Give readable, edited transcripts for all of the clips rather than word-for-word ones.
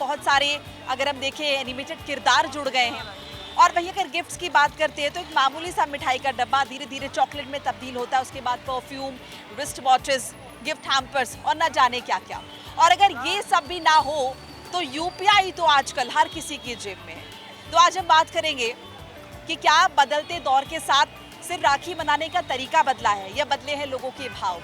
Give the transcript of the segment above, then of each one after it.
बहुत सारे अगर हम देखें एनिमेटेड किरदार जुड़ गए हैं। और वहीं अगर गिफ्ट्स की बात करते हैं तो एक मामूली सा मिठाई का डब्बा धीरे धीरे चॉकलेट में तब्दील होता है, उसके बाद perfume, wrist watches, gift hampers और न जाने क्या क्या। और अगर ये सब भी ना हो तो यूपीआई तो आजकल हर किसी की जेब में है। तो आज हम बात करेंगे कि क्या बदलते दौर के साथ सिर्फ राखी मनाने का तरीका बदला है या बदले हैं लोगों के भाव।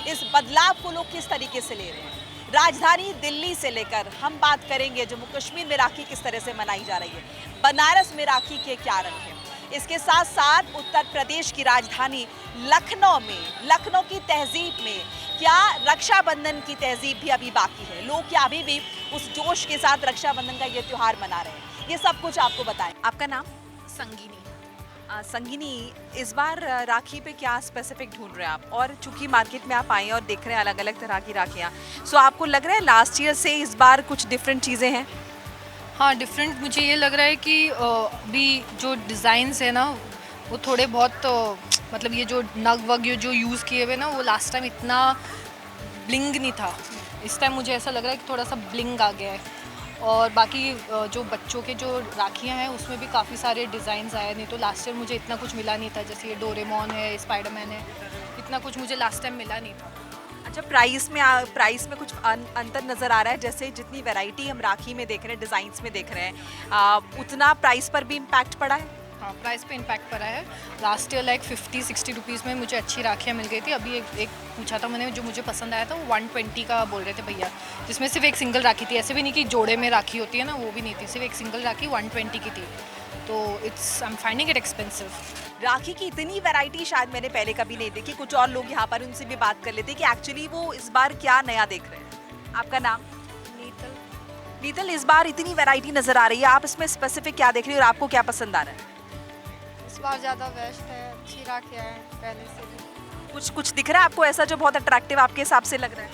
इस बदलाव को लोग किस तरीके से ले रहे हैं। राजधानी दिल्ली से लेकर हम बात करेंगे जम्मू कश्मीर में राखी किस तरह से मनाई जा रही है, बनारस में राखी के क्या रंग हैं। इसके साथ साथ उत्तर प्रदेश की राजधानी लखनऊ में, लखनऊ की तहजीब में क्या रक्षाबंधन की तहजीब भी अभी बाकी है, लोग क्या अभी भी उस जोश के साथ रक्षाबंधन का ये त्योहार मना रहे हैं, ये सब कुछ आपको बताएं। आपका नाम? संगीनी। संगिनी, इस बार राखी पे क्या स्पेसिफिक ढूंढ रहे हैं आप? और चूंकि मार्केट में आप आए हैं और देख रहे हैं अलग अलग तरह की राखियाँ, सो आपको लग रहा है लास्ट ईयर से इस बार कुछ डिफरेंट चीज़ें हैं? हाँ, डिफरेंट मुझे ये लग रहा है कि अभी जो डिज़ाइंस है ना वो थोड़े बहुत मतलब ये जो नग वग ये जो यूज़ किए हुए ना वो लास्ट टाइम इतना ब्लिंग नहीं था। इस टाइम मुझे ऐसा लग रहा है कि थोड़ा सा ब्लिंग आ गया है। और बाकी जो बच्चों के जो राखियाँ हैं उसमें भी काफ़ी सारे डिज़ाइंस आए, नहीं तो लास्ट ईयर मुझे इतना कुछ मिला नहीं था। जैसे ये डोरेमोन है, स्पाइडरमैन है, इतना कुछ मुझे लास्ट टाइम मिला नहीं था। अच्छा, प्राइस में कुछ अंतर नज़र आ रहा है? जैसे जितनी वैरायटी हम राखी में देख रहे हैं, डिज़ाइंस में देख रहे हैं, उतना प्राइस पर भी इम्पैक्ट पड़ा है? हाँ, प्राइस पे इम्पैक्ट पड़ा है। लास्ट ईयर लाइक 50-60 रुपीज़ में मुझे अच्छी राखियाँ मिल गई थी। अभी एक पूछा था मैंने, जो मुझे पसंद आया था वो 120 का बोल रहे थे भैया, जिसमें सिर्फ एक सिंगल राखी थी। ऐसे भी नहीं कि जोड़े में राखी होती है ना, वो भी नहीं थी, सिर्फ एक सिंगल राखी 120 की थी। तो I am finding it expensive. Rakhi की इतनी वैरायटी शायद मैंने पहले कभी नहीं देखी। कुछ और लोग यहाँ पर, उनसे भी बात कर लेते कि एक्चुअली वो इस बार क्या नया देख रहे हैं। आपका नाम? नीतल। नीतल, इस बार इतनी वैरायटी नज़र आ रही है, आप इसमें स्पेसिफिक क्या देख रही हो और आपको क्या पसंद आ रहा है? इस बार ज़्यादा बेस्ट है, अच्छी राखियाँ हैं पहले से भी। कुछ दिख रहा है आपको ऐसा जो बहुत अट्रैक्टिव आपके हिसाब से लग रहा है?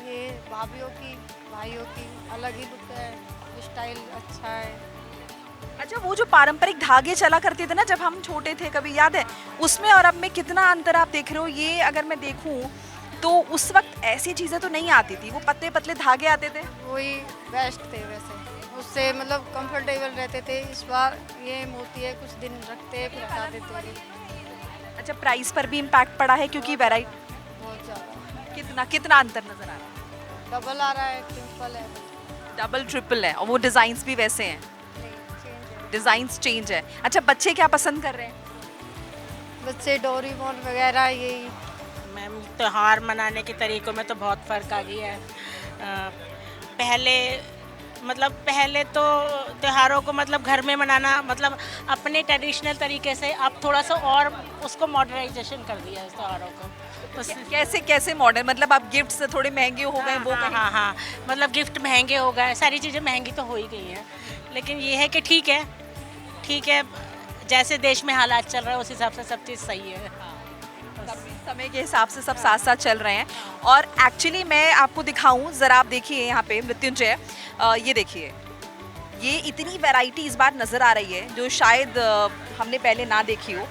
ये भाभीयों की, भाइयों की अलग ही लुक है, स्टाइल अच्छा है। अच्छा, वो जो पारंपरिक धागे चला करते थे ना जब हम छोटे थे, कभी याद है? उसमें और अब में कितना अंतर आप देख रहे हो? ये अगर मैं देखूं तो उस वक्त ऐसी चीज़ें तो नहीं आती थी, वो पतले पतले धागे आते थे। वही बेस्ट थे वैसे, उससे मतलब कंफर्टेबल रहते थे। इस बार ये मोती है, कुछ दिन रखते हैं फिर हटा देते हैं। अच्छा, प्राइस पर भी इम्पैक्ट पड़ा है क्योंकि वैरायटी बहुत ज़्यादा। कितना कितना अंतर नज़र आ रहा है? डबल आ रहा है, ट्रिपल है। डबल ट्रिपल है, और वो डिज़ाइंस भी वैसे हैं, नहीं, चेंज है। डिज़ाइंस चेंज है। अच्छा, बच्चे क्या पसंद कर रहे हैं? बच्चे डोरेमोन वगैरह यही। मैम, त्यौहार मनाने के तरीक़ों में तो बहुत फ़र्क आ गया है। पहले तो त्योहारों को मतलब घर में मनाना, मतलब अपने ट्रेडिशनल तरीके से, अब थोड़ा सा और उसको मॉडर्नाइजेशन कर दिया है इस त्योहारों को। कैसे कैसे मॉडर्न, मतलब अब गिफ्ट्स थोड़े महंगे हो गए, वो कहीं? हाँ, मतलब गिफ्ट महंगे हो गए, सारी चीज़ें महंगी तो हो ही गई हैं, लेकिन ये है कि ठीक है, जैसे देश में हालात चल रहे हैं उस हिसाब से सब चीज़ सही है। समय के हिसाब से सब साथ साथ चल रहे हैं। और एक्चुअली मैं आपको दिखाऊं ज़रा, आप देखिए यहाँ पे मृत्युंजय, ये देखिए, ये इतनी वैरायटी इस बार नज़र आ रही है जो शायद हमने पहले ना देखी हो।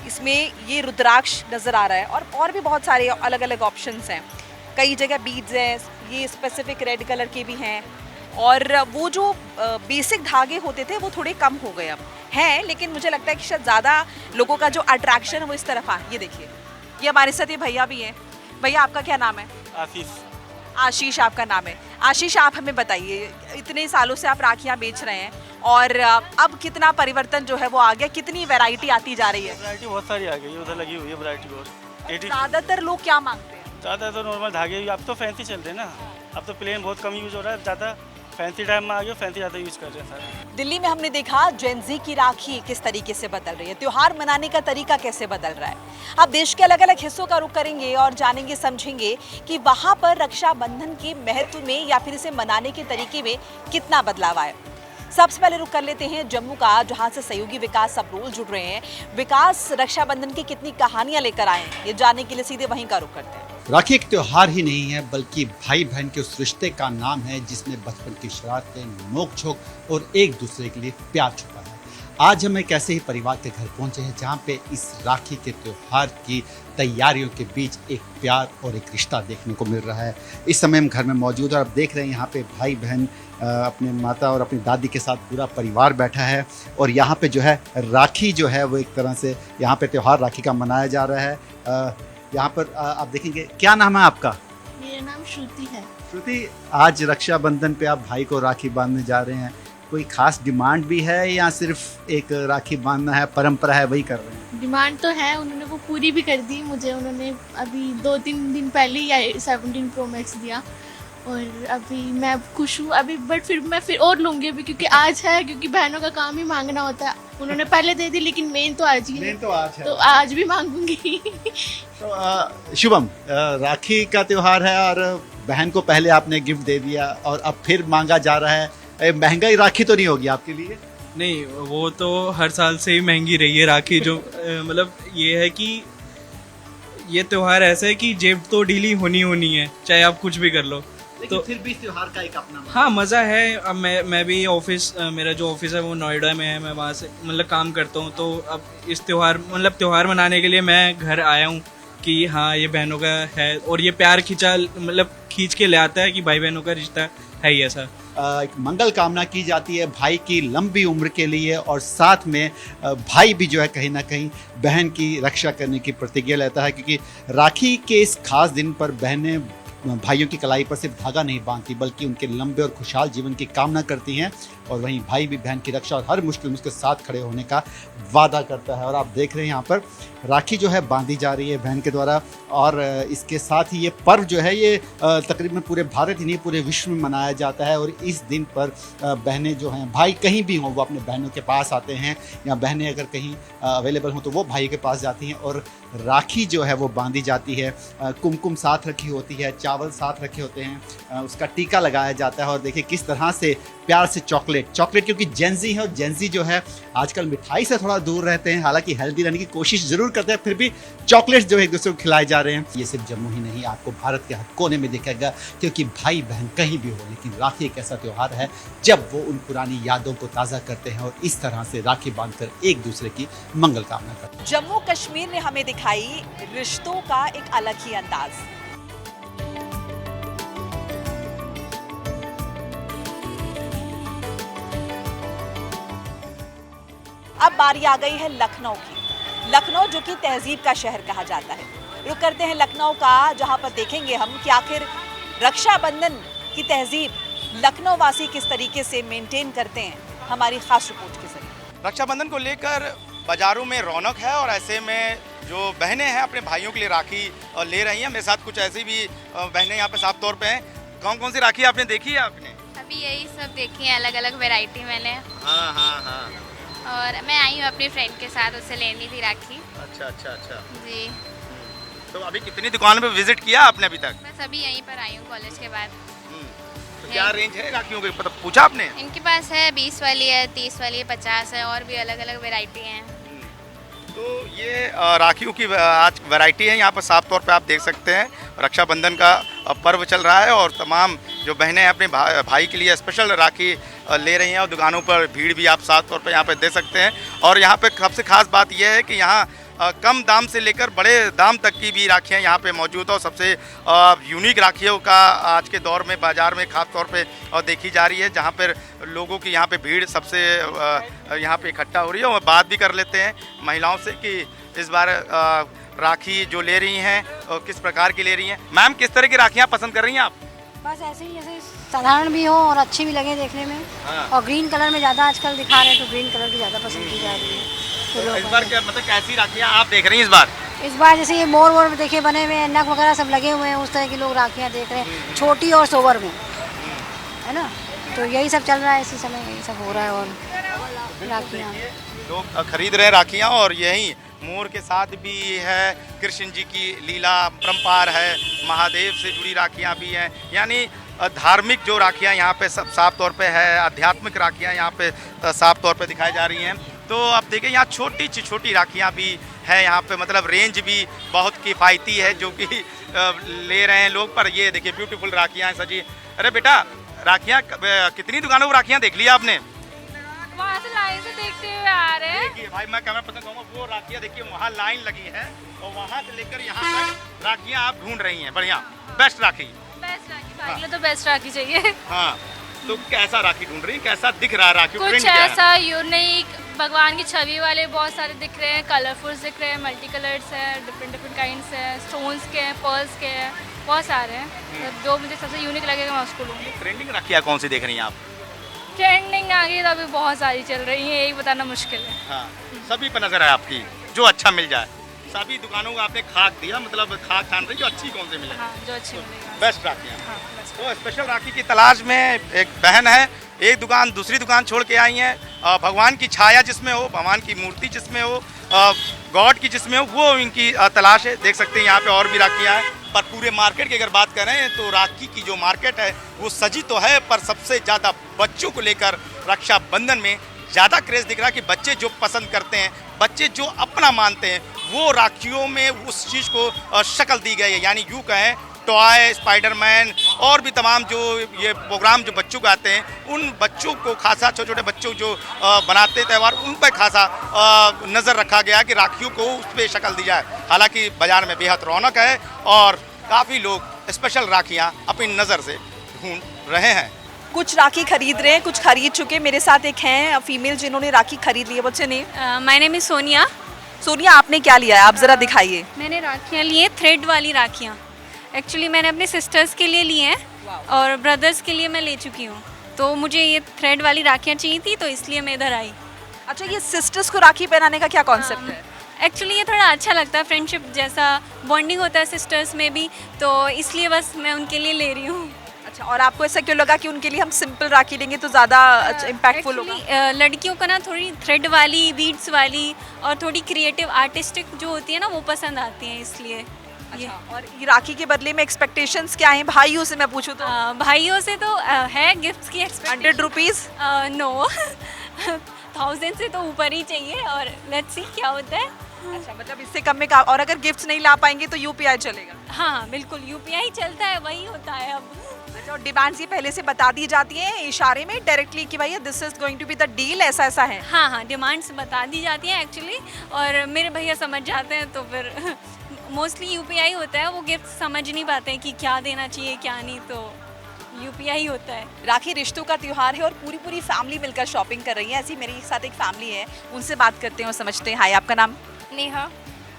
इसमें ये रुद्राक्ष नज़र आ रहा है और भी बहुत सारे अलग अलग ऑप्शंस हैं। कई जगह बीड्स हैं, ये स्पेसिफिक रेड कलर के भी हैं, और वो जो बेसिक धागे होते थे वो थोड़े कम हो गए अब हैं, लेकिन मुझे लगता है कि शायद ज़्यादा लोगों का जो अट्रैक्शन है वो इस तरफ आ। ये देखिए, ये हमारे साथ ये भैया भी हैं। भैया, आपका क्या नाम है? आशीष। आशीष आपका नाम है। आशीष, आप हमें बताइए, इतने सालों से आप राखियाँ बेच रहे हैं और अब कितना परिवर्तन जो है वो आ गया, कितनी वैरायटी आती जा रही है? वैरायटी बहुत सारी आ गई है, उधर लगी हुई है वैरायटी बहुत। ज़्यादातर लोग क्या मांगते हैं? ज़्यादा तो नॉर्मल धागे, अब तो फैंसी चल रहे हैं ना, अब तो प्लेन बहुत कम यूज़ हो रहा है, ज़्यादा फैंसी टाइम में आ गया, फैंसी ज़्यादा यूज़ कर रहे हैं सारे। दिल्ली में हमने देखा जेनजी की राखी किस तरीके से बदल रही है, त्योहार मनाने का तरीका कैसे बदल रहा है। अब देश के अलग अलग हिस्सों का रुख करेंगे और जानेंगे समझेंगे कि वहाँ पर रक्षाबंधन के महत्व में या फिर इसे मनाने के तरीके में कितना बदलाव आया। सबसे पहले रुख कर लेते हैं जम्मू का, जहाँ से सहयोगी विकास सबरोल जुड़ रहे हैं। विकास, रक्षाबंधन की कितनी कहानियाँ लेकर आए हैं, ये जानने के लिए सीधे वहीं का रुख करते हैं। राखी एक त्योहार ही नहीं है, बल्कि भाई बहन के उस रिश्ते का नाम है जिसमें बचपन की शरारतें, नोक झोंक और एक दूसरे के लिए प्यार छुपा है। आज हम एक ऐसे ही परिवार के घर पहुंचे हैं जहां पे इस राखी के त्यौहार की तैयारियों के बीच एक प्यार और एक रिश्ता देखने को मिल रहा है। इस समय हम घर में मौजूद हैं और आप देख रहे हैं यहाँ पे भाई बहन अपने माता और अपनी दादी के साथ पूरा परिवार बैठा है और यहाँ पे जो है राखी जो है वो एक तरह से यहाँ पे त्यौहार राखी का मनाया जा रहा है। यहाँ पर आप देखेंगे, क्या नाम है आपका? मेरा नाम श्रुति है। श्रुति, आज रक्षाबंधन पे आप भाई को राखी बांधने जा रहे हैं, कोई खास डिमांड भी है या सिर्फ एक राखी बांधना है, परंपरा है, वही कर रहे हैं? डिमांड तो है, उन्होंने वो पूरी भी कर दी मुझे। उन्होंने अभी 2-3 दिन पहले ही 17 Pro Max दिया और अभी मैं खुश हूँ अभी, बट फिर मैं और लूँगी अभी, क्योंकि आज है, क्योंकि बहनों का काम ही मांगना होता है। उन्होंने पहले दे दी लेकिन मेन तो आज ही है, मेन तो आज है, तो आज भी मांगूंगी। तो शुभम, राखी का त्यौहार है और बहन को पहले आपने गिफ्ट दे दिया और अब फिर मांगा जा रहा है, महंगाई राखी तो नहीं होगी आपके लिए? नहीं, वो तो हर साल से ही महंगी रही है राखी। जो मतलब ये है कि ये त्यौहार ऐसा है कि जेब तो ढीली होनी है, चाहे आप कुछ भी कर लो। लेकिन तो फिर भी इस त्योहार का एक अपना हाँ मज़ा है। अब मैं भी ऑफिस, मेरा जो ऑफिस है वो नोएडा में है, मैं वहाँ से मतलब काम करता हूँ। तो अब इस त्यौहार मनाने के लिए मैं घर आया हूँ कि हाँ ये बहनों का है और ये प्यार खींच के ले आता है कि भाई बहनों का रिश्ता है ही ऐसा। एक मंगल कामना की जाती है भाई की लंबी उम्र के लिए और साथ में भाई भी जो है कहीं ना कहीं बहन की रक्षा करने की प्रतिज्ञा लेता है, क्योंकि राखी के इस खास दिन पर बहनें भाइयों की कलाई पर सिर्फ धागा नहीं बांधती बल्कि उनके लंबे और खुशहाल जीवन की कामना करती हैं और वहीं भाई भी बहन की रक्षा और हर मुश्किल में उसके साथ खड़े होने का वादा करता है। और आप देख रहे हैं यहाँ पर राखी जो है बांधी जा रही है बहन के द्वारा और इसके साथ ही ये पर्व जो है ये तकरीबन पूरे भारत ही नहीं पूरे विश्व में मनाया जाता है। और इस दिन पर बहनें जो हैं, भाई कहीं भी हों वो अपने बहनों के पास आते हैं या बहनें अगर कहीं अवेलेबल हों तो वो भाई के पास जाती हैं और राखी जो है वो बांधी जाती है। कुमकुम साथ रखी होती है, चावल साथ रखे होते हैं, उसका टीका लगाया जाता है और देखिए किस तरह से प्यार से चॉकलेट, क्योंकि जेंजी है और जेंजी जो है आजकल मिठाई से थोड़ा दूर रहते हैं, हालांकि हेल्दी रहने की कोशिश जरूर करते हैं, फिर भी चॉकलेट्स जो है एक दूसरे को खिलाए जा रहे हैं। ये सिर्फ जम्मू ही नहीं, आपको भारत के हर कोने में दिखेगा, क्योंकि भाई बहन कहीं भी हो लेकिन राखी एक ऐसा त्यौहार है जब वो उन पुरानी यादों को ताज़ा करते हैं और इस तरह से राखी बांधकर एक दूसरे की मंगल कामना करते हैं। जम्मू कश्मीर ने हमें दिखाई रिश्तों का एक अलग ही अंदाज। अब बारी आ गई है लखनऊ की। लखनऊ जो कि तहजीब का शहर कहा जाता है। रुक करते हैं लखनऊ का, जहां पर देखेंगे हम कि आखिर रक्षाबंधन की तहजीब लखनऊ वासी किस तरीके से मेंटेन करते हैं, हमारी खास रिपोर्ट के जरिए। रक्षाबंधन को लेकर बाजारों में रौनक है और ऐसे में जो बहनें हैं अपने भाइयों के लिए राखी ले रही हैं। मेरे साथ कुछ ऐसी भी बहनें यहाँ पे साफ तौर पे हैं। कौन कौन सी राखी आपने देखी है? आपने अभी यही सब देखी है, अलग अलग वैरायटी मैंने। हाँ। और मैं आई हूँ अपनी फ्रेंड के साथ, उससे लेनी थी राखी। अच्छा जी। तो अभी कितनी दुकान पे विजिट किया आपने अभी तक? बस अभी यहीं पर आई हूँ कॉलेज के बाद। तो क्या रेंज है राखियों की, मतलब पूछा आपने? इनके पास है 20 वाली है, 30 वाली है, 50 है, और भी अलग अलग वैरायटी हैं। तो ये राखियों की आज वैरायटी है यहाँ पर साफ तौर पे आप देख सकते हैं। रक्षाबंधन का पर्व चल रहा है और तमाम जो बहनें अपने भाई के लिए स्पेशल राखी ले रही हैं और दुकानों पर भीड़ भी आप साफ तौर पे यहाँ पे दे सकते हैं। और यहाँ पे सबसे खास बात यह है कि यहाँ कम दाम से लेकर बड़े दाम तक की भी राखियाँ यहाँ पे मौजूद है और सबसे यूनिक राखियों का आज के दौर में बाज़ार में खास तौर पे देखी जा रही है, जहाँ पर लोगों की यहाँ पे भीड़ सबसे यहाँ पे इकट्ठा हो रही है। और बात भी कर लेते हैं महिलाओं से कि इस बार राखी जो ले रही हैं किस प्रकार की ले रही हैं। मैम, किस तरह की राखियाँ पसंद कर रही हैं आप? बस ऐसे ही, जैसे साधारण भी हो और अच्छी भी लगे देखने में। और ग्रीन कलर में ज़्यादा आजकल दिखा रहे हैं, तो ग्रीन कलर की ज़्यादा पसंद की जा रही है। तो इस बार क्या मतलब कैसी राखियाँ आप देख रही हैं इस बार? जैसे ये मोर वोर देखिए बने हुए हैं, नग वगैरह सब लगे हुए हैं, उस तरह की लोग राखियाँ देख रहे हैं, छोटी और सोवर में, है ना। तो यही सब चल रहा है इसी समय, यही सब हो रहा है। और राखियाँ लोग खरीद रहे हैं राखियाँ। और यही मोर के साथ भी है कृष्ण जी की लीला परम्पार है, महादेव से जुड़ी राखियाँ भी हैं, यानी धार्मिक जो राखियाँ यहाँ पे सब साफ तौर पे है, आध्यात्मिक राखियाँ यहाँ पे साफ तौर पे दिखाई जा रही हैं। तो अब देखिए यहाँ छोटी छोटी राखियाँ भी है यहाँ पे, मतलब रेंज भी बहुत किफ़ायती है जो कि ले रहे हैं लोग। पर ये देखिए ब्यूटीफुल राखियाँ हैं सजी। अरे बेटा, राखियाँ कितनी दुकानों पर राखियाँ देख लिया आपने? वहाँ से लाइन से देखते हुए आ रहे हैं। देखिए भाई, मैं कैमरा पर्सन कहूँगा, वो राखियाँ देखिए वहाँ लाइन लगी है और वहाँ से लेकर यहाँ तक राखियाँ आप ढूंढ रही हैं। बढ़िया, बेस्ट राखी। बेस्ट राखी भाई के लिए तो बेस्ट राखी चाहिए। हाँ, तो कैसा राखी ढूंढ रही हैं, कैसा दिख रहा है राखी? कुछ ऐसा यूनिक, भगवान की छवि वाले बहुत सारे दिख रहे हैं, कलरफुल्स दिख रहे हैं, मल्टी कलर्स हैं, डिफरेंट डिफरेंट काइंड्स हैं, स्टोन्स के हैं, पर्ल्स के हैं, बहुत सारे हैं। तो जो मुझे सबसे यूनिक लगेगा मैं उसको लूँगी। ट्रेंडिंग राखियाँ कौन सी देख रही हैं आप? ट्रेंडिंग आ गई तो अभी बहुत सारी चल रही है, यही बताना मुश्किल है। हाँ, सभी पर नजर है आपकी, जो अच्छा मिल जाए। सभी दुकानों को आपने खाक दिया, मतलब खाक छान रही जो अच्छी कौन से मिले। हाँ, जो अच्छी मिलेगी। बेस्ट राखियाँ। हाँ, बेस्ट। तो स्पेशल राखी की तलाश में एक बहन है, एक दुकान दूसरी दुकान छोड़ के आई हैं। भगवान की छाया जिसमें हो, भगवान की मूर्ति जिसमें हो, गॉड की जिसमें हो, वो इनकी तलाश है। देख सकते हैं यहाँ पे और भी राखियाँ हैं। पर पूरे मार्केट की अगर बात करें तो राखी की जो मार्केट है वो सजी तो है, पर सबसे ज़्यादा बच्चों को लेकर रक्षाबंधन में ज़्यादा क्रेज़ दिख रहा है कि बच्चे जो पसंद करते हैं, बच्चे जो अपना मानते हैं, वो राखियों में उस चीज़ को शक्ल दी गई है। यानी यूँ कहें टॉय, स्पाइडरमैन और भी तमाम जो ये प्रोग्राम जो बच्चों को आते हैं, उन बच्चों को खासा, छोटे छोटे बच्चों जो बनाते त्यौहार, उन पर खासा नज़र रखा गया कि राखियों को उस पर शक्ल दी जाए। हालांकि बाज़ार में बेहद रौनक है और काफ़ी लोग स्पेशल राखियाँ अपनी नज़र से ढूंढ रहे हैं। कुछ राखी खरीद रहे हैं, कुछ खरीद चुके। मेरे साथ एक हैं फीमेल जिन्होंने राखी खरीद ली है। बच्चे ने my name is Sonia. Sonia, आपने क्या लिया है? आप ज़रा दिखाइए। मैंने राखियाँ ली हैं, थ्रेड वाली राखियाँ। एक्चुअली मैंने अपने सिस्टर्स के लिए ली हैं और ब्रदर्स के लिए मैं ले चुकी हूँ, तो मुझे ये थ्रेड वाली राखियाँ चाहिए थी, तो इसलिए मैं इधर आई। अच्छा, ये सिस्टर्स को राखी पहनाने का क्या कॉन्सेप्ट है? एक्चुअली ये थोड़ा अच्छा लगता है, फ्रेंडशिप जैसा बॉन्डिंग होता है सिस्टर्स में भी, तो इसलिए बस मैं उनके लिए ले रही हूँ। अच्छा, और आपको ऐसा क्यों लगा कि उनके लिए हम सिंपल राखी लेंगे तो ज़्यादा इम्पैक्टफुल होगा? लड़कियों को ना थोड़ी थ्रेड वाली, बीड्स वाली और थोड़ी क्रिएटिव आर्टिस्टिक जो होती है ना, वो पसंद आती हैं, इसलिए। अच्छा, और ये राखी के बदले में एक्सपेक्टेशंस क्या हैं भाइयों से? मैं पूछूं तो भाइयों से तो है गिफ्ट्स की 100 रुपीज़? नो 1000 से तो ऊपर ही चाहिए, और लेट्स सी क्या होता है। अच्छा, मतलब इससे कम में और अगर गिफ्ट्स नहीं ला पाएंगे तो यूपीआई चलेगा? हाँ बिल्कुल, यूपीआई चलता है, वही होता है अब। अच्छा, और डिमांड्स ये पहले से बता दी जाती हैं इशारे में डायरेक्टली कि भाई this is going to be the deal, ऐसा ऐसा है? हाँ हाँ, डिमांड्स बता दी जाती हैं एक्चुअली, और मेरे भैया समझ जाते हैं, तो फिर मोस्टली यूपीआई होता है। वो गिफ्ट समझ नहीं पाते हैं कि क्या देना चाहिए क्या नहीं, तो यूपीआई होता है। राखी रिश्तों का त्योहार है और पूरी पूरी फैमिली मिलकर शॉपिंग कर रही है। ऐसी मेरे साथ एक फैमिली है, उनसे बात करते हैं और समझते हैं। हाय, आपका नाम? नेहा।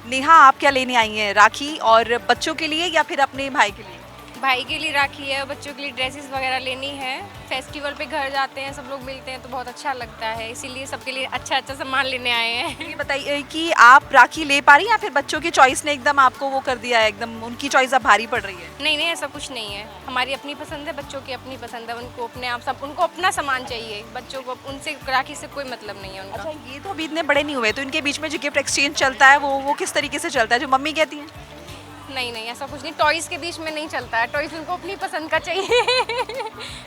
नेहा, आप क्या लेने आई हैं? राखी और बच्चों के लिए या फिर अपने भाई के लिए? भाई के लिए राखी है, बच्चों के लिए ड्रेसेस वगैरह लेनी है। फेस्टिवल पे घर जाते हैं, सब लोग मिलते हैं तो बहुत अच्छा लगता है, इसीलिए सबके लिए अच्छा अच्छा सामान लेने आए हैं। ये बताइए कि आप राखी ले पा रही हैं या फिर बच्चों की चॉइस ने एकदम आपको वो कर दिया है, एकदम उनकी चॉइस अब भारी पड़ रही है? नहीं नहीं, ऐसा कुछ नहीं है, हमारी अपनी पसंद है, बच्चों की अपनी पसंद है, उनको अपने आप सब, उनको अपना सामान चाहिए, बच्चों को उनसे राखी से कोई मतलब नहीं है उनका। अच्छा, ये तो अभी इतने बड़े नहीं हुए, तो इनके बीच में जो गिफ्ट एक्सचेंज चलता है वो किस तरीके से चलता है, जो मम्मी कहती हैं? नहीं नहीं, ऐसा कुछ नहीं, टॉयज़ के बीच में नहीं चलता है, टॉयज़ उनको अपनी पसंद का चाहिए।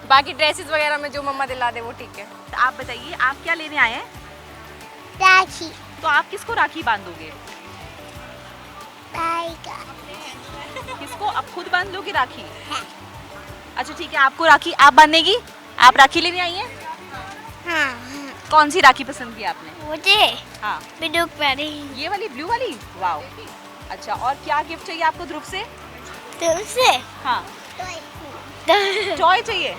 बाकी ड्रेसेस वगैरह में जो मम्मा दिला दे वो ठीक है। तो आप बताइए, आप क्या लेने आए हैं? राखी। तो आप किसको राखी बांधोगे? भाई का। किसको? आप खुद बांध लोगे राखी? हाँ। अच्छा ठीक है, आपको राखी आप बांधेगी? आप राखी लेने आई हैं? हाँ। कौन सी राखी पसंद की आपने? मुझे हाँ, बिडुक वाली। ये वाली ब्लू वाली? वाओ। अच्छा, और क्या गिफ्ट चाहिए आपको ध्रुव से? तुमसे? हाँ, टॉय चाहिए।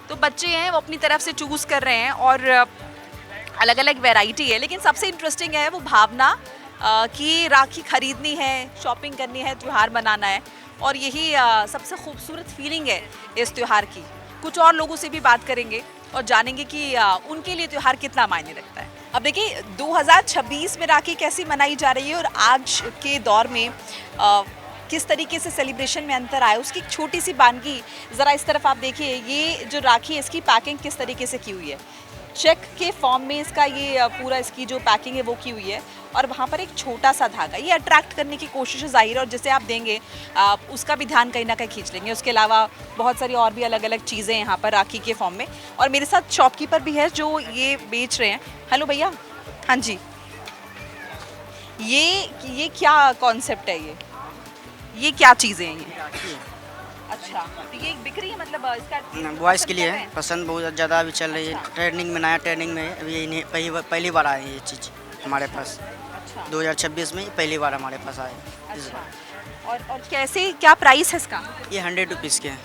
तो बच्चे हैं वो अपनी तरफ से चूज कर रहे हैं और अलग अलग वैरायटी है, लेकिन सबसे इंटरेस्टिंग है वो भावना कि राखी खरीदनी है, शॉपिंग करनी है, त्यौहार मनाना है, और यही सबसे खूबसूरत फीलिंग है इस त्यौहार की। कुछ और लोगों से भी बात करेंगे और जानेंगे कि उनके लिए त्यौहार कितना मायने रखता है। अब देखिए 2026 में राखी कैसी मनाई जा रही है और आज के दौर में किस तरीके से सेलिब्रेशन में अंतर आया, उसकी एक छोटी सी बानगी ज़रा इस तरफ आप देखिए। ये जो राखी है इसकी पैकिंग किस तरीके से की हुई है, चेक के फॉर्म में इसका ये पूरा इसकी जो पैकिंग है वो की हुई है, और वहाँ पर एक छोटा सा धागा, ये अट्रैक्ट करने की कोशिश जाहिर है, और जैसे आप देंगे उसका भी ध्यान कहीं ना कहीं खींच लेंगे। उसके अलावा बहुत सारी और भी अलग अलग चीज़ें यहाँ पर राखी के फॉर्म में। और मेरे साथ शॉपकीपर भी है जो ये बेच रहे हैं। हेलो भैया। हाँ जी, ये क्या कॉन्सेप्ट है? ये क्या चीज़ें हैं? अच्छा, तो ये बिक रही है मतलब इसका बॉयज़ के लिए है, पसंद बहुत ज़्यादा अभी चल रही है। ट्रेंडिंग में, नया ट्रेंडिंग में अभी इन्हें पहली बार आए ये चीज़ हमारे पास। 2026 में पहली बार हमारे पास आए इस बार। और कैसे, क्या प्राइस है इसका? ये 100 रुपीज़ के हैं।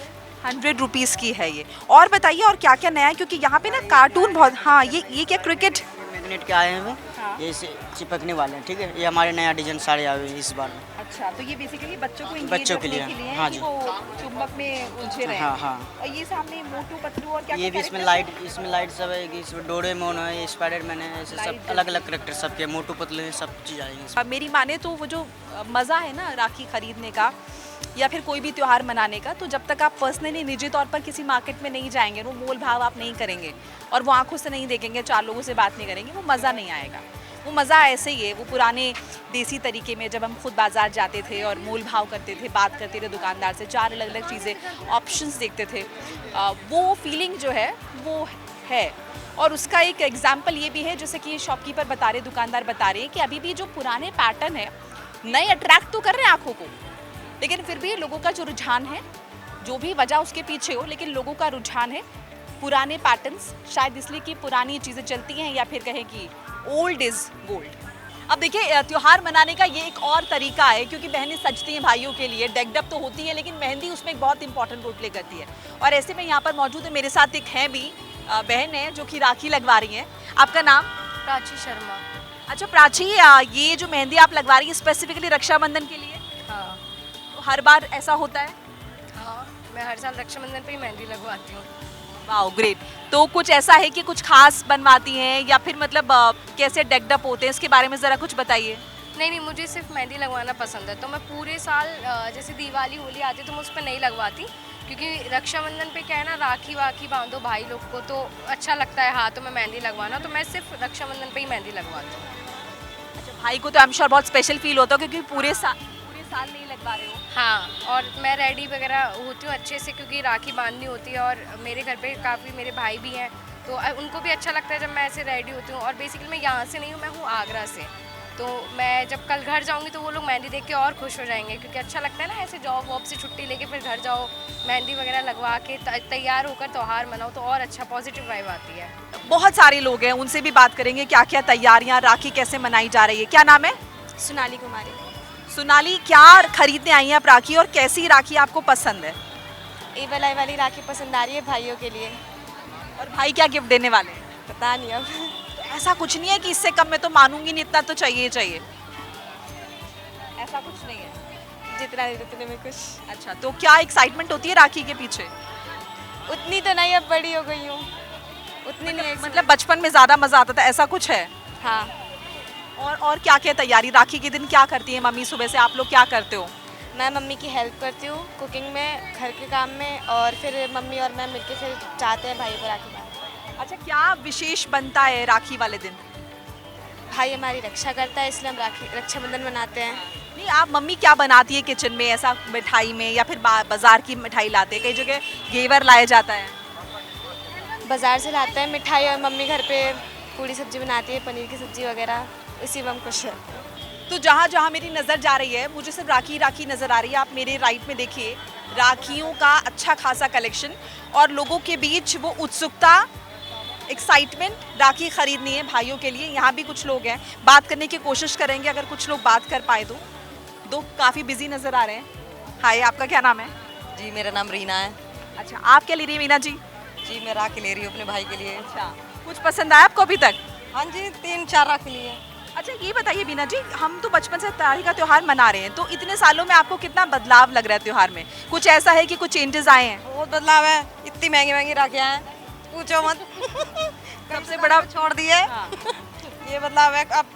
100 रुपीज़ की है ये। और बताइए और क्या क्या नया है, क्योंकि यहाँ पे ना कार्टून बहुत, हाँ ये क्या क्रिकेट मैग्नेट के आए हैं, ये इसे चिपकने वाले हैं, ठीक है। ये हमारे नया डिजाइन सारे आए हुए हैं इस बार में। अच्छा, तो ये बेसिकली बच्चों को बच्चों के लिए, हैं हाँ कि जी। वो चुंबक में उलझे रहे। हाँ हाँ। और ये सामने मोटू पतलू और क्या ये भी इसमें लाइट सब है, इसमें डोरेमोन है, स्पाइडरमैन है, ऐसे सब अलग अलग करेक्टर सबके, मोटू पतलू है, सब चीज़ आएंगे इसमें। अब मेरी माने तो वो जो मज़ा है ना राखी खरीदने का या फिर कोई भी त्यौहार मनाने का, तो जब तक आप पर्सनली निजी तौर पर किसी मार्केट में नहीं जाएंगे, वो मोल भाव आप नहीं करेंगे और वो आंखों से नहीं देखेंगे, 4 लोगों से बात नहीं करेंगे, वो मज़ा नहीं आएगा। वो मज़ा ऐसे ही है, वो पुराने देसी तरीके में जब हम खुद बाज़ार जाते थे और मोल भाव करते थे, बात करते थे दुकानदार से, 4 अलग अलग चीज़ें ऑप्शंस देखते थे, वो फीलिंग जो है वो है। और उसका एक एग्जाम्पल ये भी है, जैसे कि शॉपकीपर बता रहे, दुकानदार बता रहे हैं कि अभी भी जो पुराने पैटर्न है नए अट्रैक्ट तो कर रहे हैं आँखों को, लेकिन फिर भी लोगों का जो रुझान है, जो भी वजह उसके पीछे हो, लेकिन लोगों का रुझान है पुराने पैटर्न्स, शायद इसलिए कि पुरानी चीज़ें चलती हैं या फिर कहें कि ओल्ड इज़ गोल्ड। अब देखिए त्यौहार मनाने का ये एक और तरीका है, क्योंकि बहनें सजती हैं भाइयों के लिए, डेकडअप तो होती है, लेकिन मेहंदी उसमें एक बहुत इंपॉर्टेंट रोल प्ले करती है। और ऐसे में यहाँ पर मौजूद है, मेरे साथ एक है भी बहन है जो कि राखी लगवा रही हैं। आपका नाम? प्राची शर्मा। अच्छा प्राची, ये जो मेहंदी आप लगवा रही है स्पेसिफिकली रक्षाबंधन के लिए? हाँ। तो हर बार ऐसा होता है? हाँ, मैं हर साल रक्षाबंधन पे ही मेहंदी लगवाती हूँ। वाह ग्रेट। तो कुछ ऐसा है कि कुछ खास बनवाती हैं या फिर मतलब कैसे डेकडअप होते हैं, इसके बारे में ज़रा कुछ बताइए। नहीं, मुझे सिर्फ मेहंदी लगवाना पसंद है, तो मैं पूरे साल जैसे दिवाली होली आती है तो मैं उस पर नहीं लगवाती, क्योंकि रक्षाबंधन पे क्या है ना, राखी वाखी बांधो भाई लोग को तो अच्छा लगता है हाथों में मेहंदी लगवाना, तो मैं सिर्फ रक्षाबंधन पे ही मेहंदी लगवाती हूँ। अच्छा, भाई को तो आई एम श्योर बहुत स्पेशल फील होता है, क्योंकि पूरे साल नहीं लगवा रहे हो। हाँ, और मैं रेडी वगैरह होती हूँ अच्छे से, क्योंकि राखी बांधनी होती है और मेरे घर पे काफ़ी मेरे भाई भी हैं, तो उनको भी अच्छा लगता है जब मैं ऐसे रेडी होती हूँ। और बेसिकली मैं यहाँ से नहीं हूँ, मैं हूँ आगरा से, तो मैं जब कल घर जाऊँगी तो वो लोग मेहंदी देख के और खुश हो जाएंगे, क्योंकि अच्छा लगता है ना ऐसे जॉब वॉब से छुट्टी लेके फिर घर जाओ, मेहंदी वगैरह लगवा के तैयार होकर त्यौहार मनाओ, तो और अच्छा पॉजिटिव वाइब आती है। बहुत सारे लोग हैं, उनसे भी बात करेंगे क्या क्या तैयारियाँ, राखी कैसे मनाई जा रही है। क्या नाम है? सोनाली कुमारी। सोनाली, क्या खरीदने आई हैं आप राखी, और कैसी राखी आपको पसंद है? एवलाई वाली राखी पसंद आ रही है भाइयों के लिए। और भाई क्या गिफ्ट देने वाले हैं? पता नहीं अब। तो ऐसा कुछ नहीं है कि इससे कम में तो मानूंगी नहीं, इतना तो चाहिए चाहिए, ऐसा कुछ नहीं है? जितना उतने में कुछ। अच्छा, तो क्या एक्साइटमेंट होती है राखी के पीछे? उतनी तो नहीं, अब बड़ी हो गई हूँ, उतनी नहीं। मतलब बचपन में ज़्यादा मज़ा आता था, ऐसा कुछ है? हाँ। और क्या क्या तैयारी, राखी के दिन क्या करती है मम्मी, सुबह से आप लोग क्या करते हो? मैं मम्मी की हेल्प करती हूँ कुकिंग में, घर के काम में, और फिर मम्मी और मैं मिलके फिर जाते हैं भाई को राखी बांधने। अच्छा, क्या विशेष बनता है राखी वाले दिन? भाई हमारी रक्षा करता है, इसलिए हम रक्षाबंधन मनाते हैं। नहीं, आप मम्मी क्या बनाती है किचन में ऐसा, मिठाई में या फिर बाजार की मिठाई लाते हैं? कई जगह घेवर लाया जाता है। बाजार से लाते हैं मिठाई, और मम्मी घर पे पूरी सब्जी बनाती है, पनीर की सब्जी वगैरह, इसी में हम खुश हैं। तो जहाँ जहाँ मेरी नज़र जा रही है, मुझे सिर्फ राखी राखी नज़र आ रही है। आप मेरे राइट में देखिए, राखियों का अच्छा खासा कलेक्शन, और लोगों के बीच वो उत्सुकता, एक्साइटमेंट, राखी खरीदनी है भाइयों के लिए। यहाँ भी कुछ लोग हैं, बात करने की कोशिश करेंगे अगर कुछ लोग बात कर पाए तो। दो काफ़ी बिजी नज़र आ रहे हैं। हाय, आपका क्या नाम है? जी, मेरा नाम रीना है। अच्छा, आप क्या ले रही है मीना जी? जी, मैं राखी ले रही हूँ अपने भाई के लिए। अच्छा, कुछ पसंद आया आपको अभी तक? हाँ जी, 3-4 राखी लिए। अच्छा, ये बताइए बीना जी, हम तो बचपन से राखी का त्यौहार मना रहे हैं, तो इतने सालों में आपको कितना बदलाव लग रहा है त्यौहार में? कुछ ऐसा है कि कुछ चेंजेस आए हैं? बहुत बदलाव है, इतनी महंगी महंगी राखियाँ हैं, पूछो मत। सबसे बड़ा छोड़ दिए। हाँ। ये बदलाव है। अब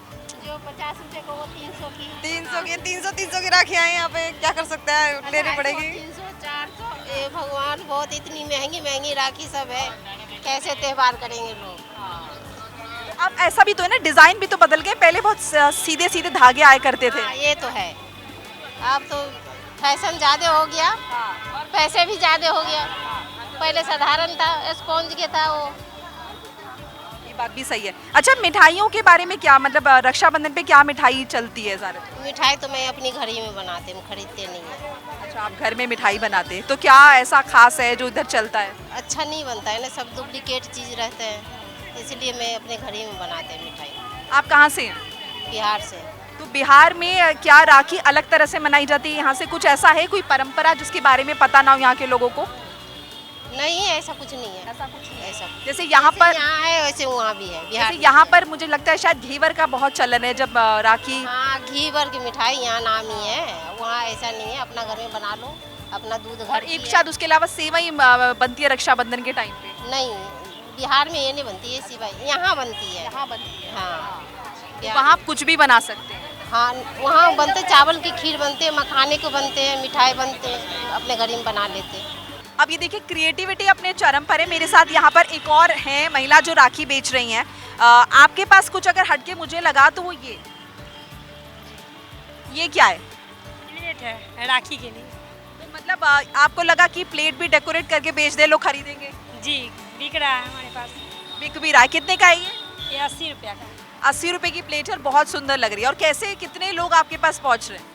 जो 50 रुपए को वो 300 की, 300 की राखियाँ हैं यहाँ पे, क्या कर सकते हैं, लेनी पड़ेगी। 300, 400। भगवान, बहुत इतनी महंगी महंगी राखी सब है, कैसे त्यौहार करेंगे लोग? अब ऐसा भी तो है ना, डिजाइन भी तो बदल गए, पहले बहुत सीधे सीधे धागे आए करते थे। ये तो है, अब तो फैशन ज़्यादा हो गया और पैसे भी ज़्यादा हो गया। पहले साधारण था, स्पॉन्ज के था वो। ये बात भी सही है। अच्छा, मिठाइयों के बारे में क्या, मतलब रक्षाबंधन पे क्या मिठाई चलती है ज़्यादा? मिठाई तो मैं अपनी घर ही में बनाती हूँ, खरीदते नहीं है। अच्छा, आप घर में मिठाई बनाते हैं, तो क्या ऐसा खास है जो इधर चलता है? अच्छा नहीं बनता है ना, सब डुप्लीकेट चीज़ रहते हैं, इसलिए मैं अपने घर ही में बनाते हैं मिठाई। आप कहाँ से हैं? बिहार से। तो बिहार में क्या राखी अलग तरह से मनाई जाती है? यहाँ से कुछ ऐसा है, कोई परंपरा जिसके बारे में पता ना हो यहाँ के लोगों को? नहीं, ऐसा कुछ नहीं है। ऐसा कुछ नहीं, ऐसा जैसे यहाँ पर यहाँ है वैसे वहाँ भी है। बिहार जैसे यहाँ पर मुझे लगता है शायद घेवर का बहुत चलन है, जब राखी। हाँ, घेवर की मिठाई यहाँ नाम ही है, वहाँ ऐसा नहीं है। अपना घर में बना लो, अपना दूध घर। और एक शायद उसके अलावा सेवई बनती है रक्षाबंधन के टाइम पे? नहीं, बिहार में ये नहीं बनती है सेवई, यहाँ बनती है। यहाँ बनती है, हाँ। वहाँ आप कुछ भी बना सकते हैं? हाँ, वहाँ बनते चावल की खीर बनते हैं, मखाने को बनते हैं, मिठाई बनते हैं, अपने घर में बना लेते हैं। अब ये देखिए, क्रिएटिविटी अपने चरम पर है। मेरे साथ यहाँ पर एक और है महिला जो राखी बेच रही हैं। आपके पास कुछ अगर हटके मुझे लगा तो वो ये क्या है? प्लेट है राखी के लिए। तो मतलब आपको लगा कि प्लेट भी डेकोरेट करके बेच दे, लोग खरीदेंगे? जी, बिक रहा है हमारे पास। बिक भी रहा है। कितने का है ये? ये 80 रुपया का। 80 रुपए की प्लेट है और बहुत सुंदर लग रही है। और कैसे, कितने लोग आपके पास पहुँच रहे हैं?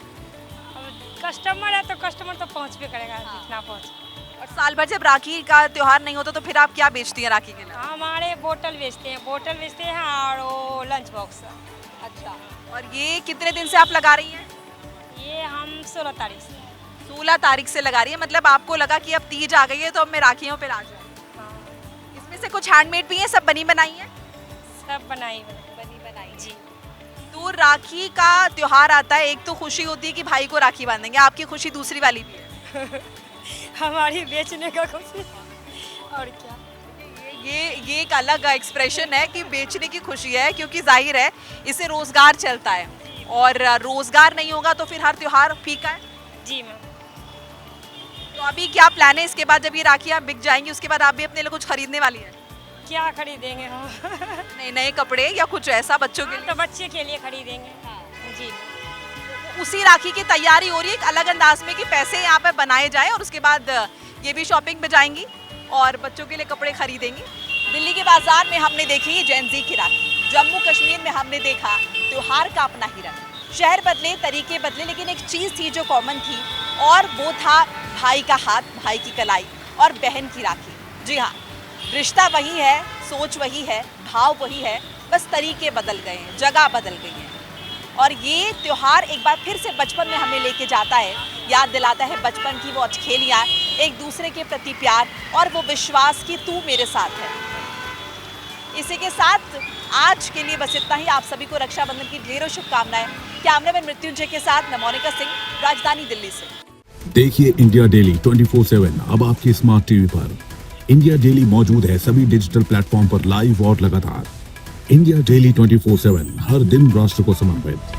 कस्टमर है तो कस्टमर तो पहुँच भी करेगा, जितना पहुँच। और साल भर जब राखी का त्योहार नहीं होता तो फिर आप क्या बेचती हैं राखी के लिए? हमारे बोतल बेचते हैं और वो लंच बॉक्स। अच्छा, और ये कितने दिन से आप लगा रही हैं? ये हम 16 तारीख से। 16 तारीख से लगा रही है। मतलब आपको लगा कि अब तीज आ गई है तो अब मैं राखियों पे आ जाऊँ। इसमें से कुछ हैंडमेड भी है, सब बनी बनाई है? सब बनी बनाई जी। तो राखी का त्योहार आता है, एक तो खुशी होती है कि भाई को राखी बांधेंगे, आपकी खुशी दूसरी वाली भी है। हमारी बेचने का खुशी और क्या। ये एक अलग एक्सप्रेशन है कि बेचने की खुशी है, क्योंकि जाहिर है इससे रोजगार चलता है, और रोजगार नहीं होगा तो फिर हर त्योहार फीका है। जी मैम। तो अभी क्या प्लान है इसके बाद, जब ये राखियाँ बिक जाएंगी उसके बाद आप भी अपने लिए कुछ खरीदने वाली है? क्या खरीदेंगे हम? नए कपड़े या कुछ ऐसा बच्चों के लिए? तो बच्चे के लिए खरीदेंगे। जी। उसी राखी की तैयारी हो रही है एक अलग अंदाज में कि पैसे यहाँ पे बनाए जाएं और उसके बाद ये भी शॉपिंग पे जाएंगी और बच्चों के लिए कपड़े खरीदेंगी। दिल्ली के बाजार में हमने देखी जेनजी की राखी, जम्मू कश्मीर में हमने देखा त्योहार का अपना ही रंग। शहर बदले, तरीके बदले, लेकिन एक चीज़ थी जो कॉमन थी, और वो था भाई का हाथ, भाई की कलाई और बहन की राखी। जी हाँ, रिश्ता वही है, सोच वही है, भाव वही है, बस तरीके बदल गए हैं, जगह बदल गई है। और ये त्योहार एक बार फिर से बचपन में हमें लेके जाता है, याद दिलाता है बचपन की वो अचखेलियाँ, एक दूसरे के प्रति प्यार और वो विश्वास कि तू मेरे साथ है। इसी के साथ आज के लिए बस इतना ही। आप सभी को रक्षाबंधन की ढेरों शुभकामनाएं। कैमरामैन मृत्युंजय के साथ मैं मोनिका सिंह, राजधानी दिल्ली से। देखिए इंडिया डेली 24/7 अब आपकी स्मार्ट टीवी पर। इंडिया डेली मौजूद है सभी डिजिटल प्लेटफॉर्म पर लाइव और लगातार। इंडिया डेली 24/7 हर दिन राष्ट्र को समर्पित।